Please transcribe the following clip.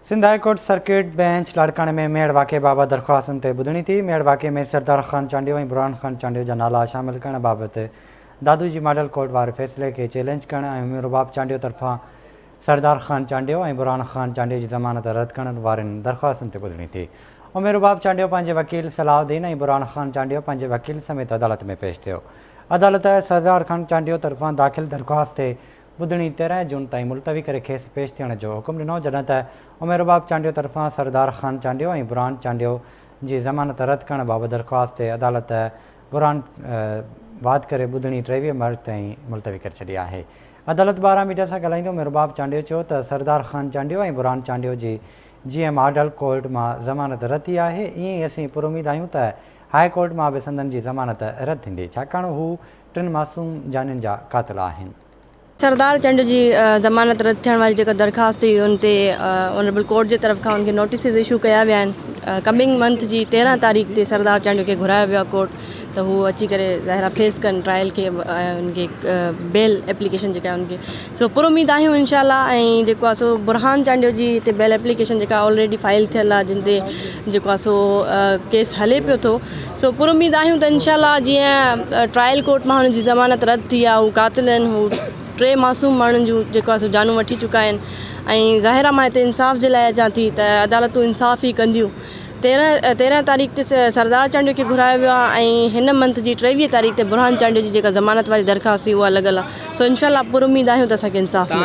Sindh high court circuit bench लाड़काने में मेड़ वाक़े बाबति दरख़्वास्तुनि ते ॿुधणी थी। मेड़ वाक़े में सरदार ख़ान चांडियो ऐं बुरहान ख़ान चांडियो जा नाला शामिल करण बाबति दादूजी मॉडल कोर्ट वारे फ़ैसिले खे चैलेंज करण ऐं उमिरि बाब चांडियो तरफ़ां सरदार ख़ान चांडियो ऐं बुरहान ख़ान चांडियो जी ज़मानत रद्द करण वारनि दरख़्वास्तुनि ते ॿुधणी थी। उमिरि बाब चांडियो पंहिंजे वकील सलाउद्दीन ऐं बुरहान ख़ान चांडियो पंहिंजे वकील समेत अदालत में पेश थियो। अदालत सरदार ख़ान चांडियो तरफ़ां दाख़िल दरख़्वास्त ते ॿुधणी 13 जून ताईं मुलतवी करे खेसि पेश थियण जो हुकुम ॾिनो, जॾहिं त उमिरि बाब चांडियो तरफ़ां सरदार ख़ान चांडियो ऐं बुरहान चांडियो जी ज़मानत रद्द करण बाबति दरख़्वास्त ते अदालत बुरहान वाद करे ॿुधणी 23 मार्च ताईं मुलतवी करे छॾी आहे। अदालत पारां मीडिया सां ॻाल्हाईंदे उमिरि बाब चांडियो चयो त सरदार ख़ान चांडियो ऐं बुरहान चांडियो जी जीअं मॉडल कोर्ट मां ज़मानत रद्द थी आहे, ईअं ई असीं पुरुमीद आहियूं त हाई कोर्ट मां बि संदनि जी ज़मानत रद्द थींदी, छाकाणि हू 3 मासूम जानियुनि जा क़ातिल आहिनि। सरदार चांडियो जी ज़मानत रद्द थियण वारी जेका दरख़्वास्त हुई उन ते ऑनरेबल कोर्ट जे तरफ़ खां उनखे नोटिसिस इशू कया विया आहिनि। कमिंग मंथ जी 13 तारीख़ ते सरदार चांडियो खे घुरायो वियो आहे कोर्ट, त हू अची करे ज़ाहिरा फेस कनि ट्रायल खे, उनखे बेल एप्लीकेशन जेका आहे उनखे सो पुरुमीद आहियूं इंशाल्लाह। ऐं जेको आहे सो बुरहान चांडियो जी हिते बेल एप्लीकेशन जेका ऑलरेडी फाइल थियल आहे, जिन ते जेको आहे सो केस हले पियो थो, सो पुरुमीद आहियूं त इंशाल्लाह जीअं ट्रायल कोर्ट मां हुनजी ज़मानत रद्द थी आहे, हू क़ातिल आहिनि, हू 3 मासूम माण्हुनि जूं जेको आहे सो जानूं वठी चुका आहिनि। ऐं ज़ाहिरा मां हिते इंसाफ़ जे लाइ अचां थी त अदालतूं इंसाफ़ ई कंदियूं। 13 तारीख़ ते सरदार चांडियो खे घुरायो वियो आहे ऐं हिन मंथ जी 23 तारीख़ ते बुरहान चांडियो जी जेका ज़मानत वारी दरख़्वास्त हुई उहा लॻल आहे। सो इंशाल्लाह पुरुमीद आहियूं त असांखे इंसाफ़ मिले।